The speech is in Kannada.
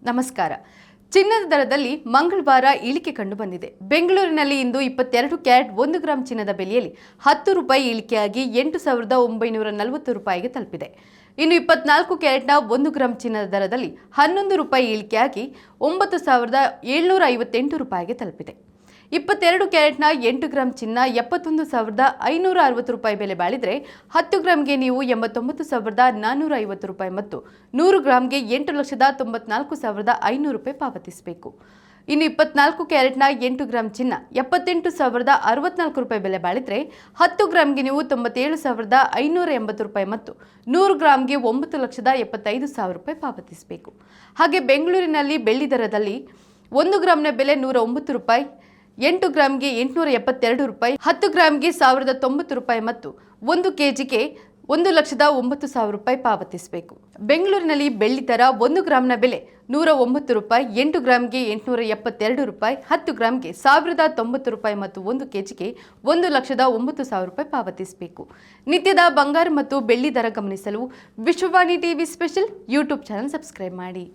ನಮಸ್ಕಾರ. ಚಿನ್ನದ ದರದಲ್ಲಿ ಮಂಗಳವಾರ ಇಳಿಕೆ ಕಂಡು ಬಂದಿದೆ. ಬೆಂಗಳೂರಿನಲ್ಲಿ ಇಂದು 22 ಕ್ಯಾರೆಟ್ 1 ಗ್ರಾಂ ಚಿನ್ನದ ಬೆಲೆಯಲ್ಲಿ 10 ರೂಪಾಯಿ ಇಳಿಕೆಯಾಗಿ 8,940 ರೂಪಾಯಿಗೆ ತಲುಪಿದೆ. ಇನ್ನು 24 ಕ್ಯಾರೆಟ್ನ 1 ಗ್ರಾಂ ಚಿನ್ನದ ದರದಲ್ಲಿ 11 ರೂಪಾಯಿ ಇಳಿಕೆಯಾಗಿ 9,758 ರೂಪಾಯಿಗೆ ತಲುಪಿದೆ. 22 ಕ್ಯಾರೆಟ್ನ 8 ಗ್ರಾಂ ಚಿನ್ನ 71,560 ರೂಪಾಯಿ ಬೆಲೆ ಬಾಳಿದರೆ 10 ಗ್ರಾಂಗೆ ನೀವು 89,450 ರೂಪಾಯಿ ಮತ್ತು 100 ಗ್ರಾಂಗೆ 8,94,500 ರೂಪಾಯಿ ಪಾವತಿಸಬೇಕು. ಇನ್ನು 24 ಕ್ಯಾರೆಟ್ನ 8 ಗ್ರಾಂ ಚಿನ್ನ 78,064 ರೂಪಾಯಿ ಬೆಲೆ ಬಾಳಿದರೆ 10 ಗ್ರಾಂಗೆ ನೀವು 97,580 ರೂಪಾಯಿ ಮತ್ತು 100 ಗ್ರಾಂಗೆ 9,75,000 ರೂಪಾಯಿ ಪಾವತಿಸಬೇಕು. ಹಾಗೆ ಬೆಂಗಳೂರಿನಲ್ಲಿ ಬೆಳ್ಳಿ ದರದಲ್ಲಿ 1 ಗ್ರಾಂನ ಬೆಲೆ 109 ರೂಪಾಯಿ, 8 ಗ್ರಾಂಗೆ 872 ರೂಪಾಯಿ, 10 ಗ್ರಾಂಗೆ 1,090 ರೂಪಾಯಿ ಮತ್ತು 1 ಕೆಜಿಗೆ 1,09,000 ರೂಪಾಯಿ ಪಾವತಿಸಬೇಕು. ಬೆಂಗಳೂರಿನಲ್ಲಿ ಬೆಳ್ಳಿ ದರ 1 ಗ್ರಾಂನ ಬೆಲೆ 109 ರೂಪಾಯಿ, 8 ಗ್ರಾಂಗೆ 872 ರೂಪಾಯಿ, 10 ಗ್ರಾಂಗೆ 1,090 ರೂಪಾಯಿ ಮತ್ತು 1 ಕೆಜಿಗೆ 1,09,000 ರೂಪಾಯಿ ಪಾವತಿಸಬೇಕು. ನಿತ್ಯದ ಬಂಗಾರ ಮತ್ತು ಬೆಳ್ಳಿ ದರ ಗಮನಿಸಲು Vishwavani TV special YouTube channel subscribe ಮಾಡಿ.